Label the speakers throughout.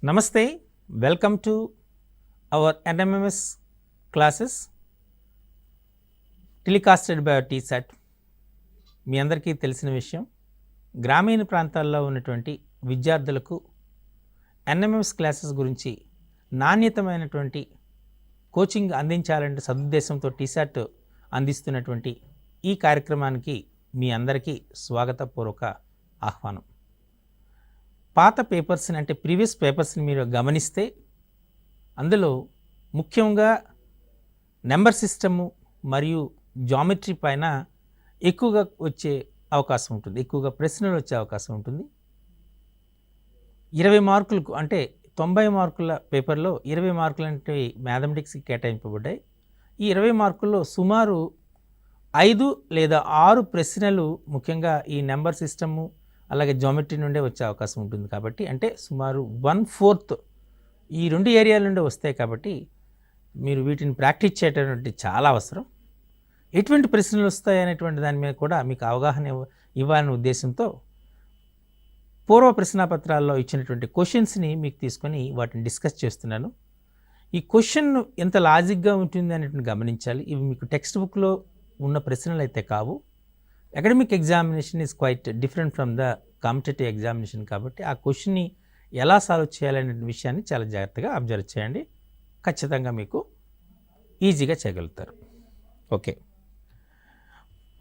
Speaker 1: Namaste, welcome to our NMMS classes telecasted by our TSAT. మీ అందరికీ తెలిసిన విషయం, గ్రామీణ ప్రాంతాల్లో ఉన్నటువంటి విద్యార్థులకు ఎన్ఎంఎస్ క్లాసెస్ గురించి నాణ్యతమైనటువంటి కోచింగ్ అందించాలంటే సదుద్దేశంతో TSAT అందిస్తున్నటువంటి ఈ కార్యక్రమానికి మీ అందరికీ స్వాగతపూర్వక ఆహ్వానం. పాత పేపర్స్ని అంటే ప్రీవియస్ పేపర్స్ని మీరు గమనిస్తే అందులో ముఖ్యంగా నెంబర్ సిస్టము మరియు జామెట్రీ పైన ఎక్కువగా వచ్చే అవకాశం ఉంటుంది, ఎక్కువగా ప్రశ్నలు వచ్చే అవకాశం ఉంటుంది. 20 మార్కులకు అంటే 90 మార్కుల పేపర్లో 20 మార్కులు అంటే మ్యాథమెటిక్స్కి కేటాయింపబడ్డాయి. ఈ 20 మార్కుల్లో సుమారు 5 లేదా 6 ప్రశ్నలు ముఖ్యంగా ఈ నెంబర్ సిస్టము అలాగే జామెట్రీ నుండే వచ్చే అవకాశం ఉంటుంది. కాబట్టి అంటే సుమారు 1/4 ఈ రెండు ఏరియాల నుండి వస్తాయి. కాబట్టి మీరు వీటిని ప్రాక్టీస్ చేయటం చాలా అవసరం. ఎటువంటి ప్రశ్నలు వస్తాయి అనేటువంటి దాని మీద కూడా మీకు అవగాహన ఇవ్వాలనే ఉద్దేశంతో పూర్వ ప్రశ్నాపత్రాల్లో ఇచ్చినటువంటి క్వశ్చన్స్ని మీకు తీసుకొని వాటిని డిస్కస్ చేస్తున్నాను. ఈ క్వశ్చన్ ఎంత లాజిక్గా ఉంటుంది అనేటువంటి గమనించాలి. ఇవి మీకు టెక్స్ట్ బుక్లో ఉన్న ప్రశ్నలు అయితే కావు. Academic examination is quite different from the competitive examination. కాబట్టి ఆ క్వశ్చన్ని ఎలా సాల్వ్ చేయాలనే విషయాన్ని చాలా జాగ్రత్తగా అబ్జర్వ్ చేయండి. ఖచ్చితంగా మీకు ఈజీగా చేయగలుగుతారు. ఓకే,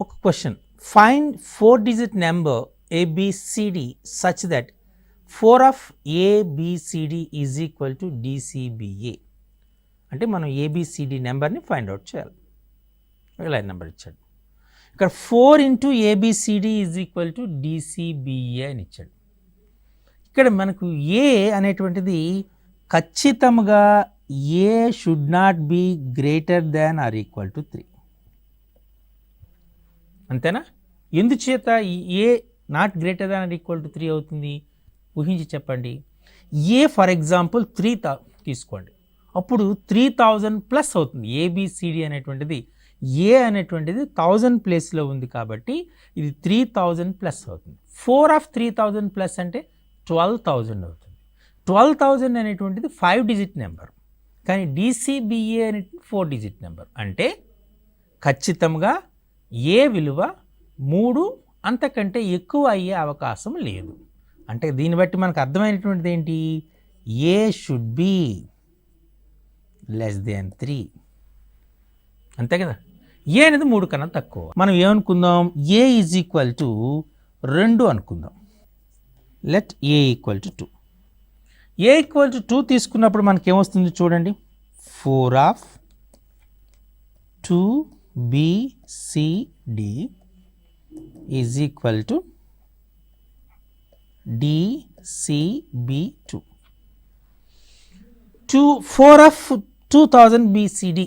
Speaker 1: ఒక question, find 4-digit number ABCD such that 4 of ABCD is equal to DCBA. అంటే మనం ABCD నెంబర్ని ఫైండ్ అవుట్ చేయాలి. లైన్ నెంబర్ ఇచ్చాడు, ఇక్కడ 4 into ABCD is equal to DCBA అని ఇచ్చాడు. ఇక్కడ మనకు A అనేటువంటిది ఖచ్చితంగా A should not be greater than or equal to 3. అంతేనా? ఎందుచేత ఈ A not greater than or equal to 3 అవుతుంది? ఊహించి చెప్పండి. A ఫర్ ఎగ్జాంపుల్ 3 తీసుకోండి, అప్పుడు 3000 ప్లస్ అవుతుంది. ABCD అనేటువంటిది A అనేటువంటిది 1000 ప్లేస్లో ఉంది కాబట్టి ఇది 3000 ప్లస్ అవుతుంది. 4 of 3000 ప్లస్ అంటే 12,000 అవుతుంది. 12,000 అనేటువంటిది 5-digit నెంబర్, కానీ DCBA అనేటువంటి 4-digit నెంబర్. అంటే ఖచ్చితంగా A విలువ 3 అంతకంటే ఎక్కువ అయ్యే అవకాశం లేదు. అంటే దీన్ని బట్టి మనకు అర్థమైనటువంటిది ఏంటి? A should be less than 3. అంతే కదా? A అనేది 3 కన్నా తక్కువ. మనం ఏమనుకుందాం? A ఈజ్ ఈక్వల్ టు 2 అనుకుందాం. Let A equal to 2. A equal to 2 తీసుకున్నప్పుడు మనకి ఏమొస్తుంది చూడండి. 4 of 2BCD is equal to DCB2. 4 of 2000 BCD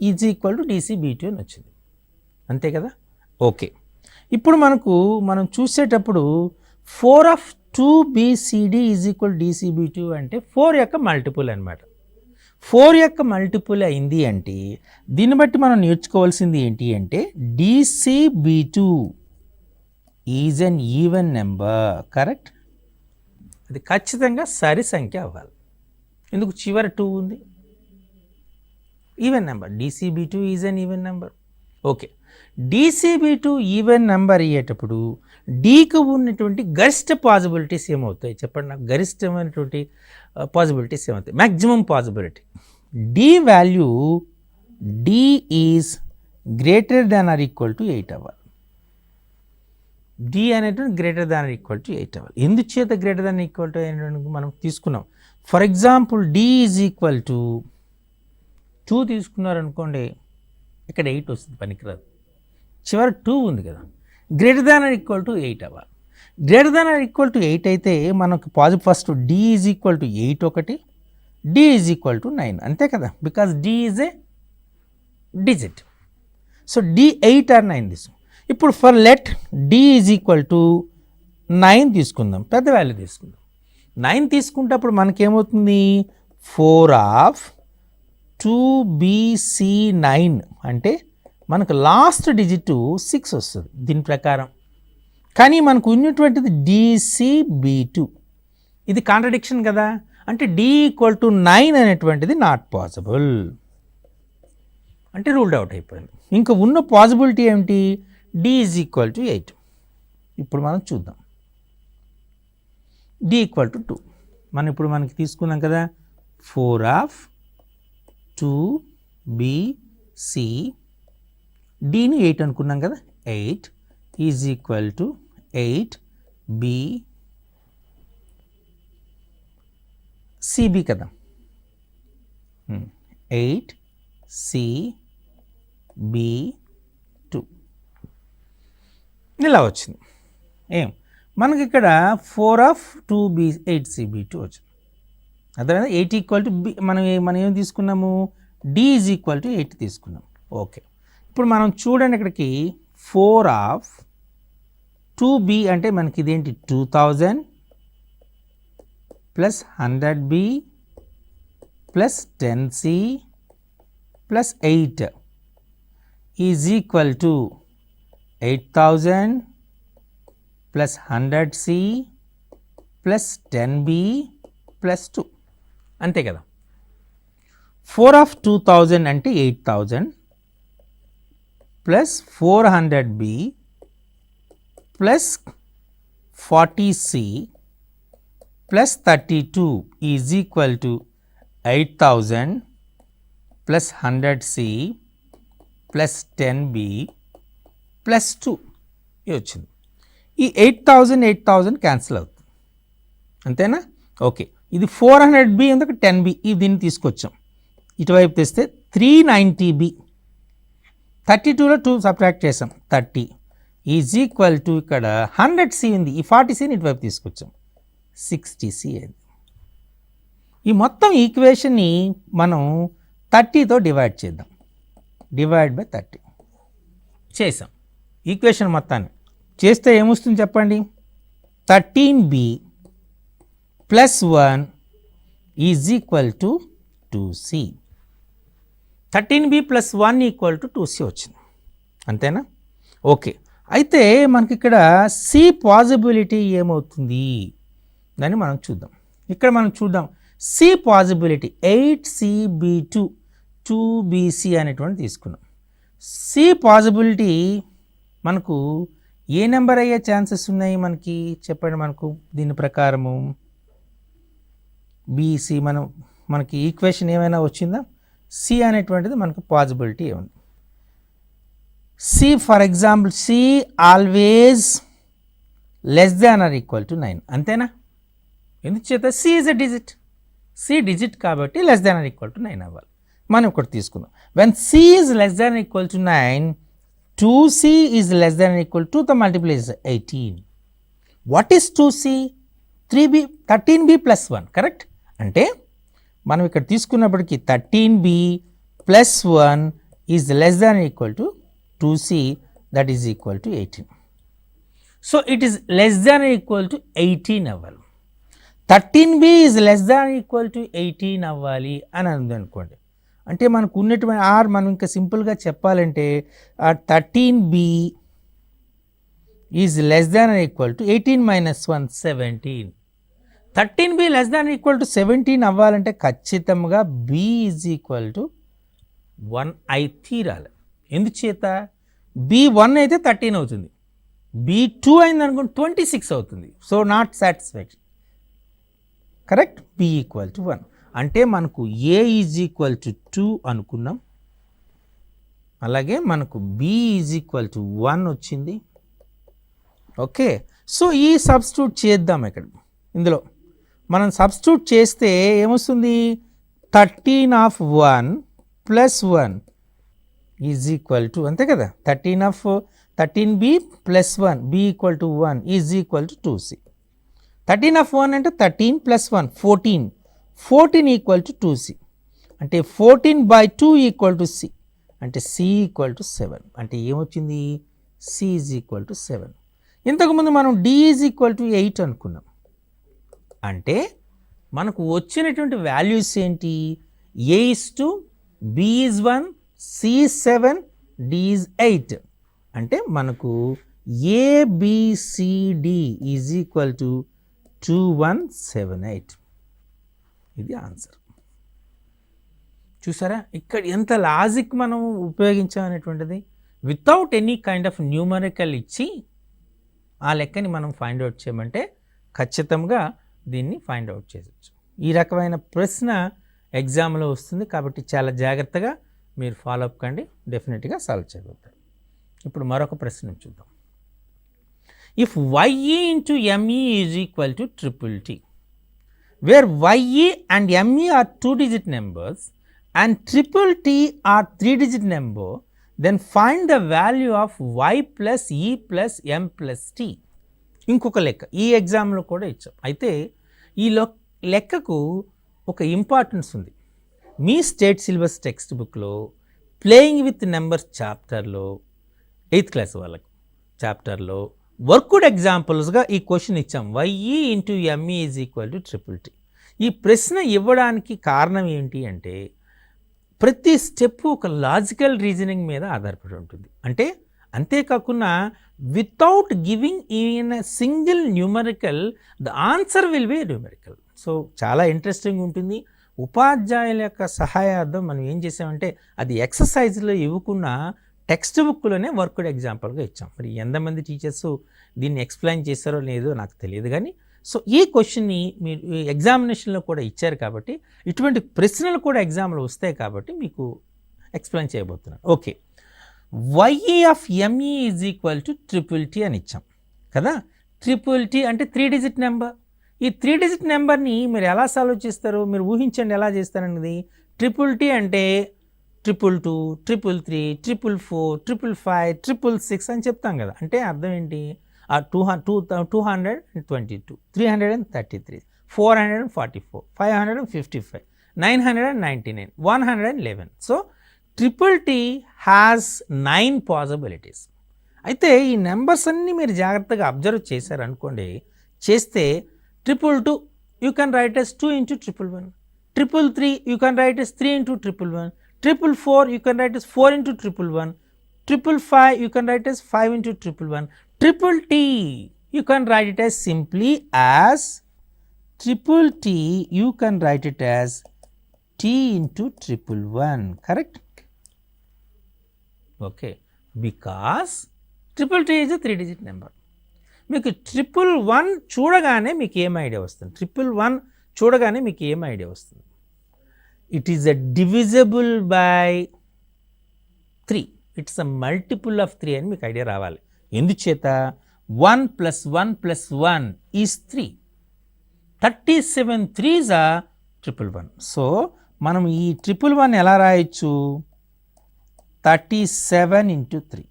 Speaker 1: is equal to DCB2 అని వచ్చింది. అంతే కదా? ఓకే, ఇప్పుడు మనం చూసేటప్పుడు 4 of 2BCD is equal DCB2 అంటే 4 యొక్క మల్టిపుల్ అనమాట. 4 యొక్క మల్టిపుల్ అయింది అంటే దీన్ని బట్టి మనం నేర్చుకోవాల్సింది ఏంటి అంటే DCB2 is an even number. Correct? అది ఖచ్చితంగా సరి సంఖ్య అవ్వాలి. ఎందుకు? చివరి 2 ఉంది, even number. DCB2 is an even number. Okay, DCB2 even number అయ్యేటప్పుడు Dకు ఉన్నటువంటి గరిష్ట పాసిబిలిటీస్ ఏమవుతాయి చెప్పండి నాకు? గరిష్టమైనటువంటి పాసిబిలిటీస్ ఏమవుతాయి? Maximum possibility D value D is greater than or equal to 8 అవ్వాలి. D అనేటువంటి greater than or equal to 8 అవ్వాలి. ఎందుచేత గ్రేటర్ దాన్ ఈక్వల్ టు మనం తీసుకున్నాం? For example D is equal to 2 తీసుకున్నారనుకోండి, ఇక్కడ 8 వస్తుంది, పనికిరాదు. చివరి 2 ఉంది కదా. Greater than or equal to 8 అవ్వాలి. Greater than or equal to 8 అయితే మనకు positive first D is equal to 8 ఒకటి, D ఈజ్ ఈక్వల్ టు 9. అంతే కదా? Because D is a digit. So D 8 or 9 తీసుకుందాం. ఇప్పుడు for let D is equal to 9 తీసుకుందాం, పెద్ద వాల్యూ తీసుకుందాం. 9 తీసుకుంటప్పుడు మనకేమవుతుంది? 4 of 2BC9 అంటే మనకు లాస్ట్ డిజిట్ 6 వస్తుంది దీని ప్రకారం. కానీ మనకు ఉన్నటువంటిది DCB2. ఇది కాంట్రడిక్షన్ కదా. అంటే D = 9 అనేటువంటిది నాట్ పాసిబుల్, అంటే రూల్డ్ అవుట్ అయిపోయింది. ఇంకా ఉన్న పాసిబిలిటీ ఏమిటి? D = 8. ఇప్పుడు మనం చూద్దాం. D = 2. మనకి తీసుకున్నాం కదా 4(2)BC, Dని 8 అనుకున్నాం కదా, 8 = 8BCB కదా, 8CB2 ఇలా వచ్చింది. మనకి ఇక్కడ 4(2)B8CB2 వచ్చింది. అర్థమైందా? 8 = B. మనం ఏం తీసుకున్నాము? D = 8 తీసుకున్నాం. ఓకే, ఇప్పుడు మనం చూడండి ఇక్కడికి 4(2)B అంటే మనకి ఇదేంటి 2000 + 100B + 10C + 8 = 8000 + 100C + 10B + 2. అంతే కదా. 4(2000) అంటే 8000 + 400B + 40C + 32 = 8000 + 100C + 10B + 2 ఇది వచ్చింది. ఈ 8000 క్యాన్సిల్ అవుతుంది, అంతేనా? ఓకే, ఇది 400B ఎందుకు 10B, ఇది దీన్ని తీసుకొచ్చాం ఇటువైపు తెస్తే 390B, 32లో 2 సబ్ట్రాక్ట్ చేసాం 30 = ఇక్కడ 100C ఉంది, ఈ 40Cని ఇటువైపు తీసుకొచ్చాం 60C అయింది. ఈ మొత్తం ఈక్వేషన్ని మనం 30తో డివైడ్ చేద్దాం. /30 చేసాం. ఈక్వేషన్ మొత్తాన్ని చేస్తే ఏమొస్తుంది చెప్పండి? 13B + 1 = 2C. 13B + 1 = 2C వచ్చింది, అంతేనా? ఓకే, అయితే మనకి ఇక్కడ C పాసిబిలిటీ ఏమవుతుంది దాన్ని మనం చూద్దాం. ఇక్కడ మనం చూద్దాం C పాసిబిలిటీ 8CB2 2BC అనేటువంటి తీసుకున్నాం. C పాసిబిలిటీ మనకు ఏ నెంబర్ అయ్యే ఛాన్సెస్ ఉన్నాయి మనకి చెప్పండి. మనకు దీని ప్రకారము BC మనకి ఈక్వేషన్ ఏమైనా వచ్చిందా? C అనేటువంటిది మనకు పాసిబిలిటీ ఏముంది? C for example C always < 9, అంతేనా? ఎందుచేత C is a digit, C digit కాబట్టి < 9 అవ్వాలి. మనం ఒకటి తీసుకుందాం. When C is < 9, 2C is < 2తో మల్టిప్లై చేస్తే 18. What is 2C? 13B + 1, correct? అంటే మనం ఇక్కడ తీసుకున్నప్పటికీ 13B + 1 is < 2C, that is = 18. So it is < 18 అవ్వాలి. 13B ఈజ్ < 18 అవ్వాలి అని అనుకోండి. అంటే మనకు ఉన్నటువంటి మనం ఇంకా సింపుల్గా చెప్పాలంటే 13B ఈజ్ < 18 - 1 17. 13B < 17 అవ్వాలంటే ఖచ్చితంగా B ఈజ్ = 1 అయి తీరాలి. ఎందుచేత B1 అయితే 13 అవుతుంది, B2 అయింది అనుకోండి 26 అవుతుంది. So not satisfaction, correct? B = 1 అంటే మనకు A ఈజ్ = 2 అనుకున్నాం, అలాగే మనకు B ఈజ్ = 1 వచ్చింది. ఓకే, సో ఈ సబ్స్టిట్యూట్ చేద్దాం. ఇక్కడ ఇందులో మనం సబ్స్టిట్యూట్ చేస్తే ఏమొస్తుంది? 13(1 + 1 ఈజ్ = అంతే కదా, 13B + 1 B = 1 ఈజ్ = 2C. 13(1) అంటే 13 + 1 14 = 2C. అంటే 14/2 = C, అంటే C = 7. అంటే ఏమొచ్చింది? C = 7. ఇంతకుముందు మనం D = 8 అనుకున్నాం. అంటే మనకు వచ్చినటువంటి వాల్యూస్ ఏంటి? A is 2, B is 1, C is 7, D is 8. అంటే మనకు ABCD = 2178. ఇది ఆన్సర్. చూసారా ఇక్కడ ఎంత లాజిక్ మనం ఉపయోగించామనేటువంటిది. Without any kind of numerical ఇచ్చి ఆ లెక్కని మనం ఫైండ్ అవుట్ చేయమంటే ఖచ్చితంగా దీన్ని ఫైండ్ అవుట్ చేయవచ్చు. ఈ రకమైన ప్రశ్న ఎగ్జామ్లో వస్తుంది కాబట్టి చాలా జాగ్రత్తగా మీరు ఫాలో అప్ కండి, డెఫినెట్గా సాల్వ్ చేయగలుగుతారు. ఇప్పుడు మరొక ప్రశ్న చూద్దాం. If YE into ME is equal to triple T, where YE and ME are 2-digit numbers and triple T are 3-digit number, then find the value of Y plus E plus M plus T. ఇంకొక లెక్క ఈ ఎగ్జామ్లో కూడా ఇచ్చాం. అయితే ఈ లెక్కకు ఒక ఇంపార్టెన్స్ ఉంది. మీ స్టేట్ సిలబస్ టెక్స్ట్ బుక్లో ప్లేయింగ్ విత్ నెంబర్స్ చాప్టర్లో 8th క్లాస్ వాళ్ళకు చాప్టర్లో వర్క్డ్ ఎగ్జాంపుల్స్గా ఈ క్వశ్చన్ ఇచ్చాం. YE into ME is equal to triple T. ఈ ప్రశ్న ఇవ్వడానికి కారణం ఏంటి అంటే ప్రతి స్టెప్ ఒక లాజికల్ రీజనింగ్ మీద ఆధారపడి ఉంటుంది. అంటే అంతేకాకుండా without giving in a single numerical the answer will be numerical. So చాలా ఇంట్రెస్టింగ్ ఉంటుంది. ఉపాధ్యాయుల యొక్క సహాయార్థం మనం ఏం చేసామంటే అది ఎక్సర్సైజ్లో ఇవ్వకుండా టెక్స్ట్ బుక్లోనే వర్క్డ్ ఎగ్జాంపుల్గా ఇచ్చాం. మరి ఎంతమంది టీచర్స్ దీన్ని ఎక్స్ప్లెయిన్ చేస్తారో లేదో నాకు తెలియదు కానీ సో ఈ క్వశ్చన్ని మీరు ఎగ్జామినేషన్లో కూడా ఇచ్చారు కాబట్టి ఇటువంటి ప్రశ్నలు కూడా ఎగ్జామ్లో వస్తాయి కాబట్టి మీకు ఎక్స్ప్లెయిన్ చేయబోతున్నాను. Okay, YE of ME is equal to triple T అని ఇచ్చాం కదా. ట్రిపుల్ T అంటే 3-digit నెంబర్. ఈ 3-digit నెంబర్ని మీరు ఎలా సాల్వ్ చేస్తారు, మీరు ఊహించండి ఎలా చేస్తారనేది. ట్రిపుల్ T అంటే 222, 333, 444, 555, 666 అని చెప్తాం కదా. అంటే అర్థం ఏంటి, 222, 333, 444, 555, 999, 111. So triple T has 9 possibilities. అయితే ఈ నెంబర్స్ అన్నీ మీరు జాగ్రత్తగా అబ్జర్వ్ చేశారనుకోండి, చేస్తే 222 you can write as 2 into 111, 333 you can write as 3 into 111, 444 you can write as 4 into 111, 555 you can write as 5 into 111, triple T you can write it as simply as triple T you can write it as T into 111, correct? Okay, because triple T is a 3-digit number. మీకు 111 చూడగానే మీకు ఏం idea వస్తుంది, 111 చూడగానే మీకు ఏం idea వస్తుంది, it is a divisible by 3, it's a multiple of 3 అని మీకు ఐడియా రావాలి. ఎందుచేత 1 plus 1 plus 1 is 3, 37 3s are 111. So మనం ఈ 111 ఎలా రాయొచ్చు, 37 into 3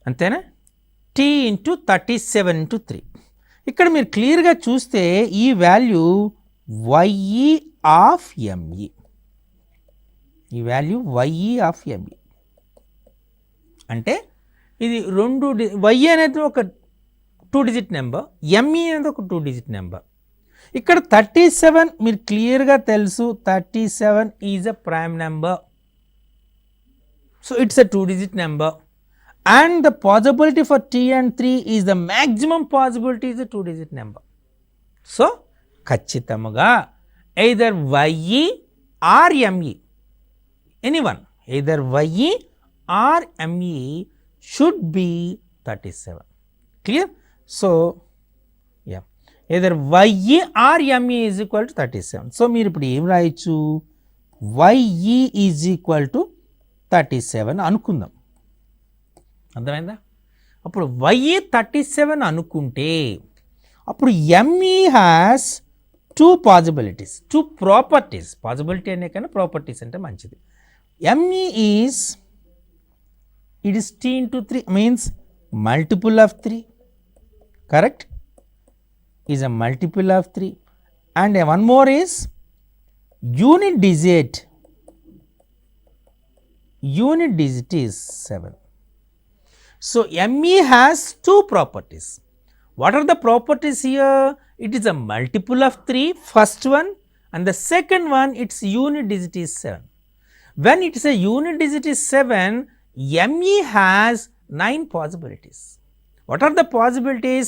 Speaker 1: అంతేనా, T into 37 into 3. ఇక్కడ మీరు క్లియర్గా చూస్తే ఈ వాల్యూ YE of ME, ఈ వాల్యూ YE of ME అంటే ఇది YE అనేది ఒక 2-digit నెంబర్, ME అనేది ఒక 2-digit నెంబర్. ఇక్కడ 37 మీరు క్లియర్గా తెలుసు, 37 is a prime number, so it's a 2-digit number and the possibility for T and 3 is the maximum possibility is a 2-digit number. So ఖచ్చితంగా either YE or ME, anyone, either YE or ME should be 37. Clear? So yeah, either YE or ME is equal to 37. So మీరు ఇప్పుడు ఏం రాయొచ్చు, YE is equal to 37 అనుకుందాం. అర్థమైందా? అప్పుడు YE 37 అనుకుంటే అప్పుడు ME has 2 possibilities, 2 properties. Possibility అనే కన్నా ప్రాపర్టీస్ అంటే మంచిది. ME is it is T into 3 means multiple of 3, correct, is a multiple of 3 and one more is unit digit is 7. So ME has 2 properties. What are the properties here? It is a multiple of 3, first one, and the second one its unit digit is 7. When it is a unit digit is 7, ME has 9 possibilities. What are the possibilities?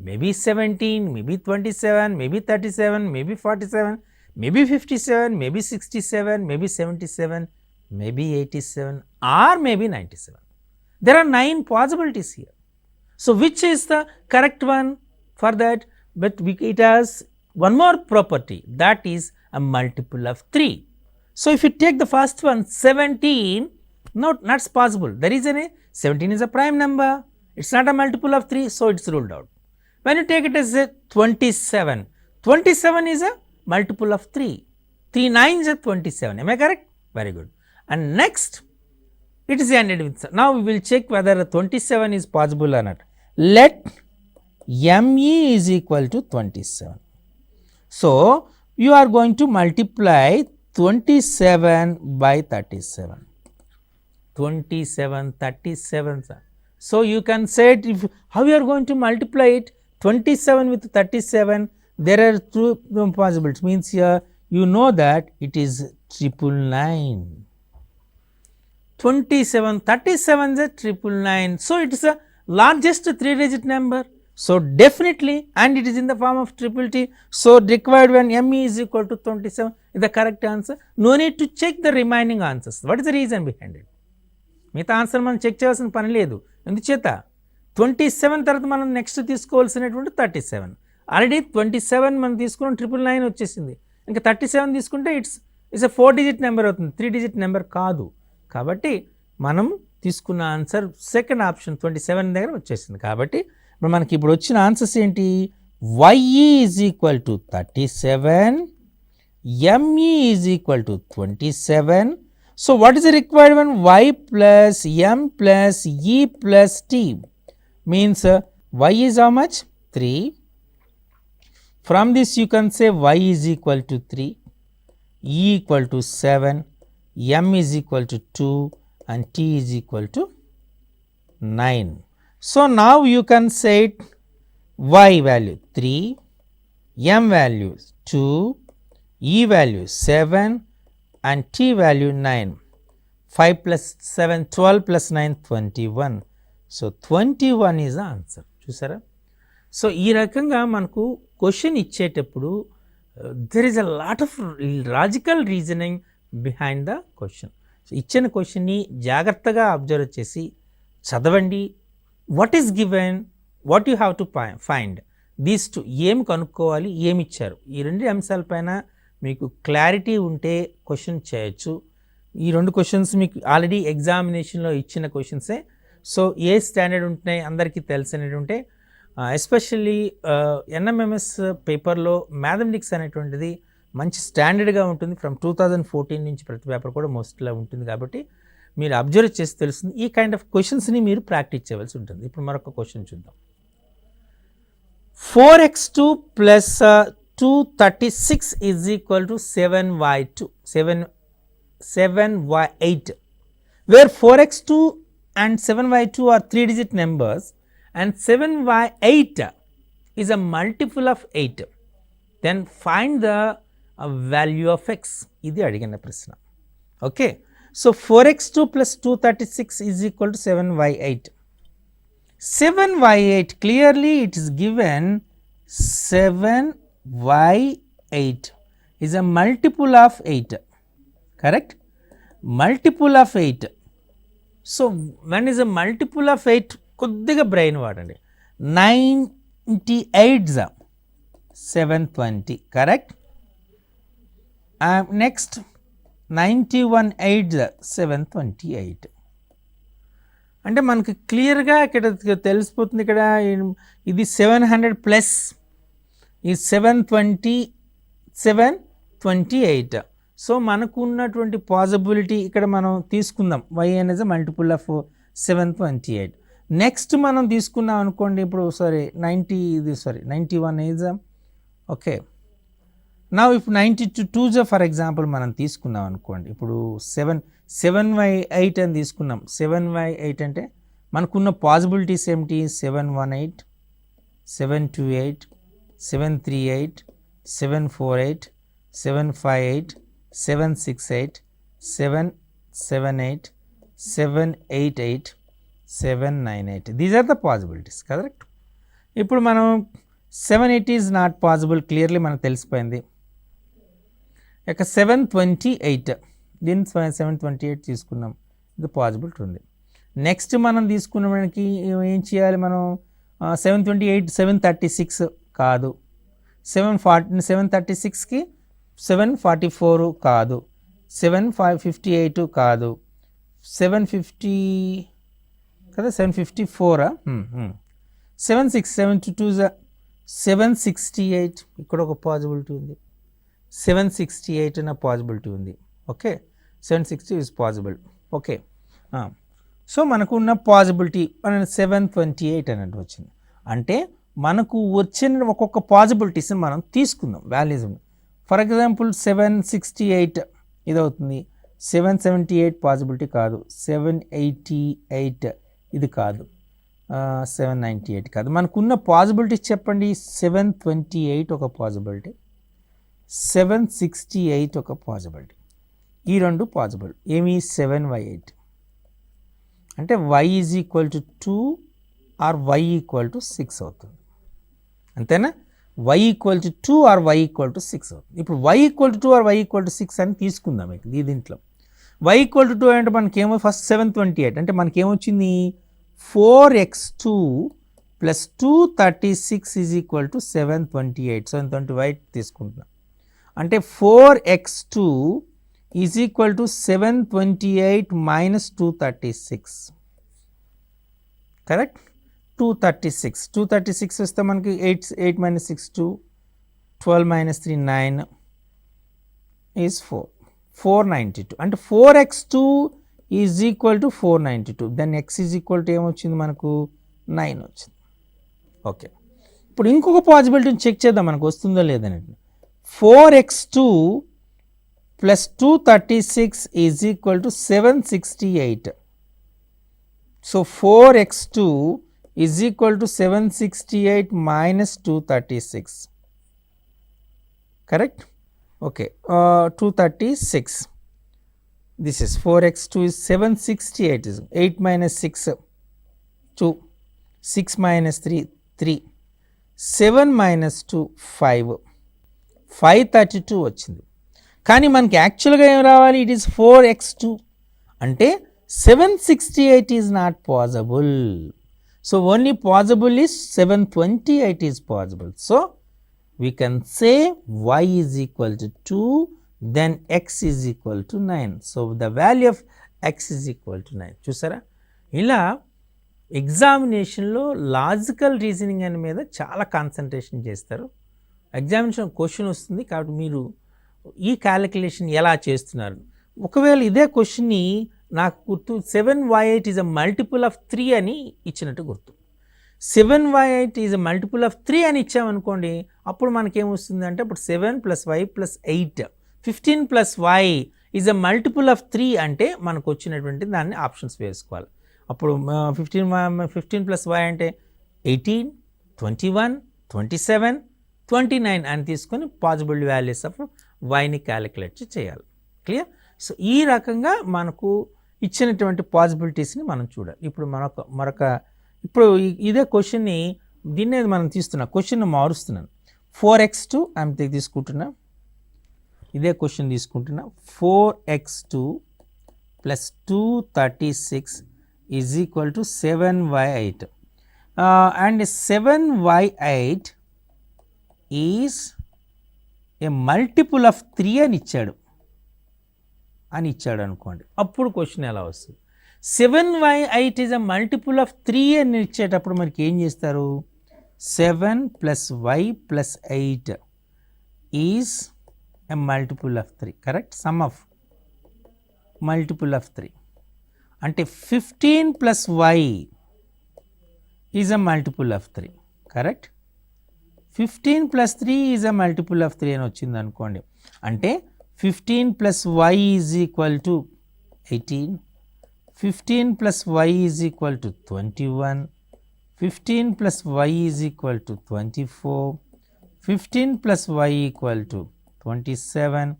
Speaker 1: maybe 17, maybe 27, maybe 37, maybe 47, maybe 57, maybe 67, maybe 77, maybe 87, or maybe 97. There are 9 possibilities here. So, which is the correct one for that? But it has one more property, that is a multiple of 3. So, if you take the first one 17, not possible. The reason is 17 is a prime number, it is not a multiple of 3, so it is ruled out. When you take it as a 27, 27 is a multiple of 3, 3 9s are 27, am I correct? Very good. And next it is ended with, now we will check whether 27 is possible or not. Let ME is equal to 27. So, you are going to multiply 27 by 37. 27, 37. So, you can say it, if how you are going to multiply it, 27 with 37, there are 2 possibilities, means here you know that it is 999. 27, 37 is a 999. So, it is a largest 3-digit number. So, definitely, and it is in the form of triple T. So, required when ME is equal to 27 is the correct answer. No need to check the remaining answers. What is the reason behind it? మిగతా answer మనం check చేయాల్సిన పని లేదు. ఎందుచేత 27 తర్వాత మనం next తీసుకోవాల్సినటువంటి 37. Already 27 మనం తీసుకున్నాం, 999 వచ్చేసింది. ఇంకా 37 తీసుకుంటే ఇట్స్ ఎ 4-digit నెంబర్ అవుతుంది, 3-digit నెంబర్ కాదు. కాబట్టి మనం తీసుకున్న ఆన్సర్ సెకండ్ ఆప్షన్ 27 దగ్గర వచ్చేసింది. కాబట్టి ఇప్పుడు మనకి ఇప్పుడు వచ్చిన ఆన్సర్స్ ఏంటి? YE is equal to 37, ME is equal to 27. So, what is the required one? Y plus M plus E plus T means Y is how much? 3. From this you can say Y is equal to 3, E equal to 7, M is equal to 2 and T is equal to 9. So, now you can say it, Y value 3, M value 2, E value 7 and T value 9. 5 plus 7, 12 plus 9, 21. So, 21 is the answer. చూసారా? So, ఈ రకంగా మనకు question ఇచ్చేటప్పుడు there is a lot of logical reasoning behind the question. So, ఇచ్చిన క్వశ్చన్ని జాగ్రత్తగా observe చేసి చదవండి. What is given, what you have to find, these to ఏం కనుక్కోవాలి, ఏమి ఇచ్చారు, ఈ 2 అంశాలపైన మీకు క్లారిటీ ఉంటే క్వశ్చన్ చేయొచ్చు. ఈ 2 క్వశ్చన్స్ మీకు ఆల్రెడీ ఎగ్జామినేషన్లో ఇచ్చిన క్వశ్చన్సే. సో, ఏ స్టాండర్డ్ ఉంటున్నాయి అందరికీ తెలిసినట్టుంటే, ఎస్పెషల్లీ NMMS పేపర్లో మ్యాథమెటిక్స్ అనేటువంటిది మంచి స్టాండర్డ్గా ఉంటుంది. ఫ్రమ్ 2014 నుంచి ప్రతి పేపర్ కూడా మోస్ట్లా ఉంటుంది. కాబట్టి మీరు అబ్జర్వ్ చేసి తెలుస్తుంది. ఈ కైండ్ ఆఫ్ క్వశ్చన్స్ని మీరు ప్రాక్టీస్ చేయవలసి ఉంటుంది. ఇప్పుడు మరొక క్వశ్చన్ చూద్దాం. 4x2 plus 236 is equal to 7y2, 7y8, where 4x2 and 7y2 are 3-digit numbers and 7y8 is a multiple of 8. Then find the value of x. ఇది అడిగిన ప్రశ్న. Okay, so 4x2 plus 236 is equal to 7y8. 7y8, clearly it is given 7y8 is a multiple of 8, correct? Multiple of 8. So, when is a multiple of 8? కొద్దిగా brain వాడండి. 98 720, correct? Next 91 8 728. అంటే మనకి క్లియర్గా ఇక్కడ తెలిసిపోతుంది. ఇక్కడ ఇది 700 ప్లస్ ఈ 728. సో, మనకు ఉన్నటువంటి పాసిబిలిటీ ఇక్కడ మనం తీసుకుందాం. y అనేది మల్టిపుల్ ఆఫ్ 728. నెక్స్ట్ మనం తీసుకున్నాం అనుకోండి, ఇప్పుడు 91 ఈజ్ ఓకే. నా ఇప్పుడు 92 ఫర్ ఎగ్జాంపుల్ మనం తీసుకున్నాం అనుకోండి. ఇప్పుడు 7y8 అని తీసుకున్నాం. 7y8 అంటే మనకున్న పాసిబిలిటీస్ ఏమిటి? 718, 728, 738, 748, 758, 768, 778, 788, 798. These are the possibilities, correct? ఇప్పుడు మనం 7 it is not possible clearly మనకు తెలిసిపోయింది. ఇక 728 దీన్ని 728 తీసుకున్నాం, ఇది పాసిబిలిటీ ఉంది. నెక్స్ట్ మనం తీసుకున్న మనకి ఏం చేయాలి మనం 728 736 కాదు, 736కి 744 కాదు, 758 కాదు, 750 కదా 754 767 768 ఇక్కడ ఒక పాసిబిలిటీ ఉంది, 768 అనే పాసిబిలిటీ ఉంది. Okay 760 is possible. Okay so మనకు ఉన్న పాసిబిలిటీ 728 అన్నట్టు వచ్చింది. అంటే మనకు వచ్చిన ఒక్కొక్క పాసిబిలిటీస్ని మనం తీసుకుందాం వాల్యూస్. ఫర్ ఎగ్జాంపుల్ 768 ఇది అవుతుంది, 778 పాసిబిలిటీ కాదు, 788 ఇది కాదు, 798 కాదు. మనకున్న పాసిబిలిటీస్ చెప్పండి. 728 ఒక పాసిబిలిటీ, 768 ఒక పాసిబిలిటీ, ఈ రెండు పాసిబుల్. ఏమి 7y8 అంటే y is equal to 2 or y equal to 6 అవుతుంది, అంతేనా? y equal to 2 or y equal to 6 అవుతుంది. ఇప్పుడు y equal to 2 or y equal to 6 అని తీసుకుందాం. ఈ దీంట్లో y ఈక్వల్ టు 2 అంటే మనకేమో ఫస్ట్ 728 అంటే మనకేమొచ్చింది 4x2 plus 236 is equal to 728. 728 తీసుకుంటున్నాం అంటే 4x2 is equal to 728 minus 236 correct. 236 వస్తే మనకి 8 మైనస్ 6 2, 12 మైనస్ 3 9 ఈజ్ 492 అంటే 4x2 is equal to 492. Then x is equal to ఏమొచ్చింది మనకు 9 వచ్చింది. ఓకే ఇప్పుడు ఇంకొక పాసిబిలిటీని చెక్ చేద్దాం మనకు వస్తుందో లేదని. 4x2 plus 236 is equal to 768. So 4x2 is equal to 768 minus 236 correct. Okay 236 this is 4x2 is 768 is 8 minus 6 2, 6 minus 3 3, 7 minus 2 5, 532 వచ్చింది. కానీ మనకి యాక్చువల్గా ఏం రావాలి, ఇట్ ఈస్ 4x2 అంటే 768 is not possible. So only possible is 728 is possible. So we can say y is equal to 2 then x is equal to 9. So the value of x is equal to 9. చూసారా, ఇలా ఎగ్జామినేషన్లో logical reasoning అని మీద చాలా concentration చేస్తారు. Examination question వస్తుంది కాబట్టి మీరు ఈ క్యాలిక్యులేషన్ ఎలా చేస్తున్నారు. ఒకవేళ ఇదే క్వశ్చన్ని నాకు గుర్తు 7y8 is a multiple of 3 అని ఇచ్చినట్టు గుర్తు. 7y8 is a multiple of 3 అని ఇచ్చామనుకోండి, అప్పుడు మనకేమొస్తుంది అంటే అప్పుడు 7 + y + 8 15 + y is a multiple of 3 అంటే మనకు వచ్చినటువంటి దాన్ని ఆప్షన్స్ వేసుకోవాలి. అప్పుడు 15 + y అంటే 18 21 27 29 అని తీసుకొని పాసిబుల్ వాల్యూస్ ఆఫ్ వైని క్యాలిక్యులేట్ చేయాలి. క్లియర్. సో ఈ రకంగా మనకు ఇచ్చినటువంటి పాసిబిలిటీస్ని మనం చూడాలి. ఇప్పుడు ఇప్పుడు ఇదే క్వశ్చన్ని దీన్నే మనం తీస్తున్నా, క్వశ్చన్ మారుస్తున్నాను. 4x2 అని తీసుకుంటున్నా, ఇదే క్వశ్చన్ తీసుకుంటున్నా. 4x2 plus 236 is equal to 7y8 and 7y8 is a multiple of 3 అని ఇచ్చాడు అనుకోండి, అప్పుడు క్వశ్చన్ ఎలా వస్తుంది. 7y8 is a multiple of 3 అని ఇచ్చేటప్పుడు మనకి ఏం చేస్తారు, 7 + y + 8 is a multiple of 3 correct. Sum of multiple of 3 అంటే 15 + y is a multiple of 3 correct. 15 + 3 is a multiple of 3 అని వచ్చింది అనుకోండి, అంటే 15 + y is equal to 18, 15 + y is equal to 21, 15 + y is equal to 24, 15 + y equal to 27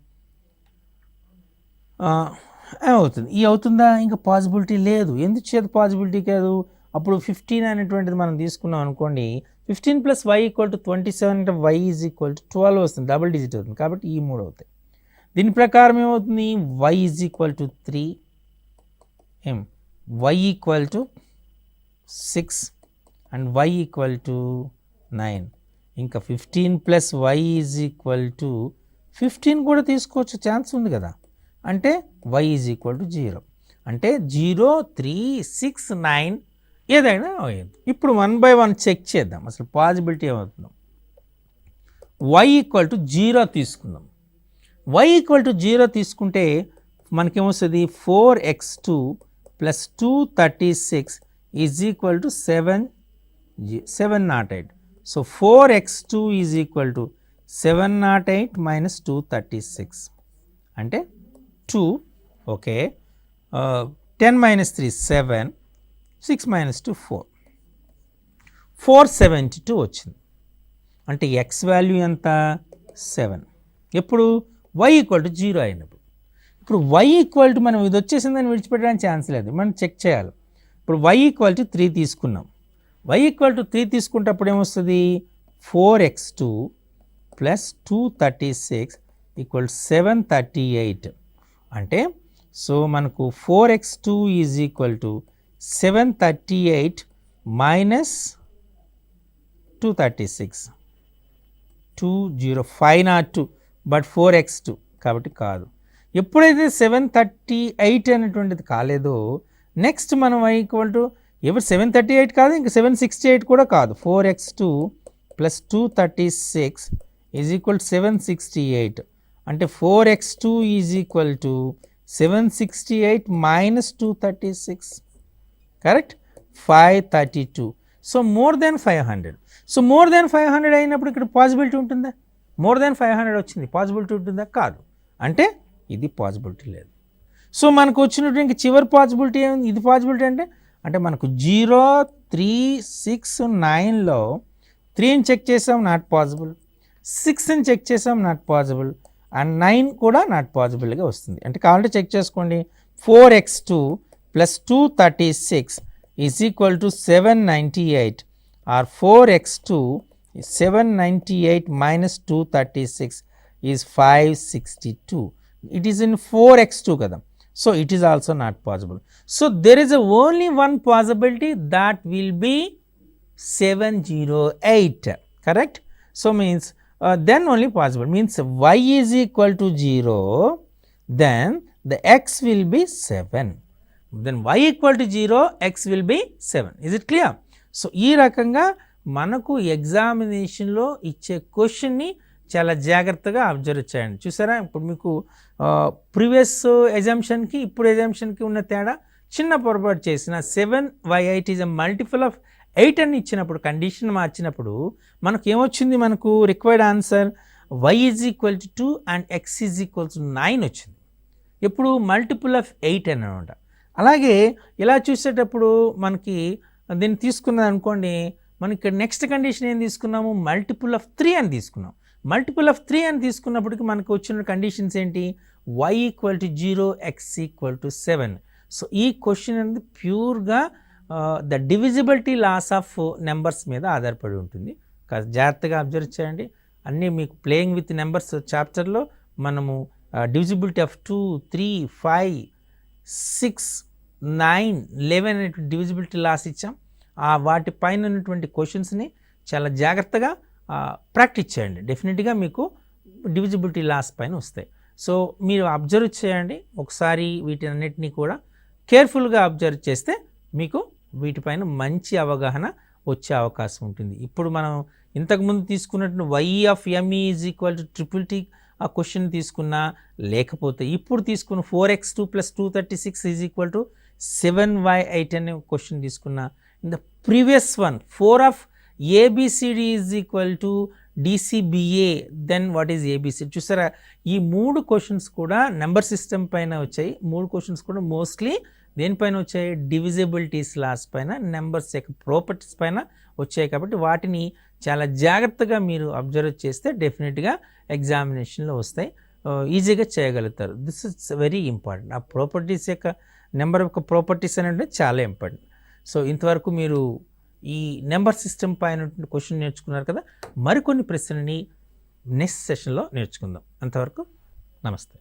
Speaker 1: అవుతుంది. ఈ అవుతుందా, ఇంకా possibility లేదు. ఎందుకు చేత పాసిబిలిటీ కాదు, అప్పుడు 15 అనేటువంటిది మనం తీసుకున్నాం అనుకోండి, 15 + y = 27 అంటే y = 12 వస్తుంది, డబుల్ డిజిట్ అవుతుంది, కాబట్టి ఈ 3 అవుతాయి. దీని ప్రకారం ఏమవుతుంది, y = 3, y = 6 అండ్ y = 9. ఇంకా 15 + y = 15 కూడా తీసుకోవచ్చు, ఛాన్స్ ఉంది కదా, అంటే y = 0. అంటే 0, 3, 6, 9 ఏదైనా అయ్యింది. ఇప్పుడు 1 by 1 చెక్ చేద్దాం అసలు పాసిబిలిటీ ఏమవుతుందో. y = 0 తీసుకుందాం. y = 0 తీసుకుంటే మనకేమొస్తుంది, 4x2 + 236 = 708. సో 4x2 = 708 - 236 అంటే 2. ఓకే, 10 - 3 7, 6 - 2 4, 472 వచ్చింది. అంటే x వాల్యూ ఎంత, 7. ఎప్పుడు y = 0 అయినప్పుడు. ఇప్పుడు y = మనం ఇది వచ్చేసిందని విడిచిపెట్టడానికి ఛాన్స్ లేదు, మనం చెక్ చేయాలి. ఇప్పుడు y = 3 తీసుకున్నాం. y = 3 తీసుకుంటప్పుడు ఏమొస్తుంది, 4x2 + 236 = 738. అంటే సో మనకు 4x2 = 738 - 236, 20502, బట్ 4x2 కాబట్టి కాదు. ఎప్పుడైతే 738 అనేటువంటిది కాలేదో, నెక్స్ట్ మనం y = ఎవరు 738 కాదు, ఇంకా 768 కూడా కాదు. 4x2 + 236 = 768. అంటే 4x2 = 768 - 236, correct, 532. So more than 500. So more than 500 అయినప్పుడు ఇక్కడ పాసిబిలిటీ ఉంటుందా, మోర్ దెన్ 500 వచ్చింది, పాసిబిలిటీ ఉంటుందా, కాదు, అంటే ఇది పాసిబిలిటీ లేదు. సో మనకు వచ్చినటువంటి చివరి పాసిబిలిటీ ఏముంది, ఇది పాసిబిలిటీ అంటే మనకు 0, 3, 6, 9లో 3ని చెక్ చేసాం, నాట్ పాసిబుల్. 6ని చెక్ చేసాం, నాట్ పాసిబుల్. అండ్ 9 కూడా నాట్ పాసిబుల్గా వస్తుంది. అంటే కావాలంటే చెక్ చేసుకోండి. 4x2 + 236 = 798, or 4x2 798 - 236 is 562. It is in 4x2 kada, so it is also not possible. So there is only one possibility, that will be 708, correct. So means then only possible, means y = 0, then the x will be 7, then y = 0, x will be 7. Is it clear? So ఈ రకంగా మనకు ఎగ్జామినేషన్లో ఇచ్చే క్వశ్చన్ని చాలా జాగ్రత్తగా observe చేయండి. చూసారా, ఇప్పుడు మీకు ప్రీవియస్ ఎగ్జామ్షన్కి ఇప్పుడు ఎగ్జామ్షన్కి ఉన్న తేడా, చిన్న పొరపాటు చేసిన 7/8 ఈజ్ ఎ మల్టిపుల్ ఆఫ్ 8 అని ఇచ్చినప్పుడు, కండిషన్ మార్చినప్పుడు మనకు ఏమొచ్చింది, మనకు required answer y = 2 and x = 9 వచ్చింది. ఎప్పుడు మల్టిపుల్ ఆఫ్ 8 అని అనమాట. అలాగే ఇలా చూసేటప్పుడు మనకి దీన్ని తీసుకున్నది అనుకోండి, మనం ఇక్కడ నెక్స్ట్ కండిషన్ ఏం తీసుకున్నాము, మల్టిపుల్ ఆఫ్ 3 అని తీసుకున్నాం. మల్టిపుల్ ఆఫ్ 3 అని తీసుకున్నప్పటికీ మనకు వచ్చిన కండిషన్స్ ఏంటి, y = 0, x = 7. సో ఈ క్వశ్చన్ అనేది ప్యూర్గా the divisibility laws of numbers మీద ఆధారపడి ఉంటుంది. జాగ్రత్తగా అబ్జర్వ్ చేయండి. అన్నీ మీకు ప్లేయింగ్ విత్ నెంబర్స్ చాప్టర్లో మనము డివిజిబిలిటీ ఆఫ్ 2, 3, 5, 6, 9, 11 అనేటువంటి డివిజిబిలిటీ లాస్ ఇచ్చాం. వాటి పైన ఉన్నటువంటి క్వశ్చన్స్ని చాలా జాగ్రత్తగా ప్రాక్టీస్ చేయండి. డెఫినెట్గా మీకు డివిజిబిలిటీ లాస్ పైన వస్తాయి. సో మీరు అబ్జర్వ్ చేయండి ఒకసారి, వీటన్నిటిని కూడా కేర్ఫుల్గా అబ్జర్వ్ చేస్తే మీకు వీటిపైన మంచి అవగాహన వచ్చే అవకాశం ఉంటుంది. ఇప్పుడు మనం ఇంతకుముందు తీసుకున్నట్టు y(m) = T ఆ క్వశ్చన్ తీసుకున్నా, లేకపోతే ఇప్పుడు తీసుకున్న 4x2 + 236 = 7y8 అనే క్వశ్చన్ తీసుకున్నా, in the previous one 4 of ABCD = DCBA, then what is ABC. చూసారా, ఈ 3 క్వశ్చన్స్ కూడా నెంబర్ సిస్టమ్ పైన వచ్చాయి. 3 క్వశ్చన్స్ కూడా మోస్ట్లీ దేనిపైన వచ్చాయి, డివిజిబిలిటీస్ లాస్ పైన, నెంబర్స్ యొక్క ప్రాపర్టీస్ పైన వచ్చాయి. కాబట్టి వాటిని చాలా జాగ్రత్తగా మీరు అబ్జర్వ్ చేస్తే డెఫినెట్గా ఎగ్జామినేషన్లో వస్తాయి, ఈజీగా చేయగలుగుతారు. This is very important. ఆ ప్రాపర్టీస్ యొక్క నెంబర్ యొక్క ప్రాపర్టీస్ అనేవి చాలా ఇంపార్టెంట్. సో ఇంతవరకు మీరు ఈ నెంబర్ సిస్టమ్ పైన క్వశ్చన్ నేర్చుకున్నారు కదా, మరికొన్ని ప్రశ్నలని నెక్స్ట్ సెషన్లో నేర్చుకుందాం. అంతవరకు నమస్తే.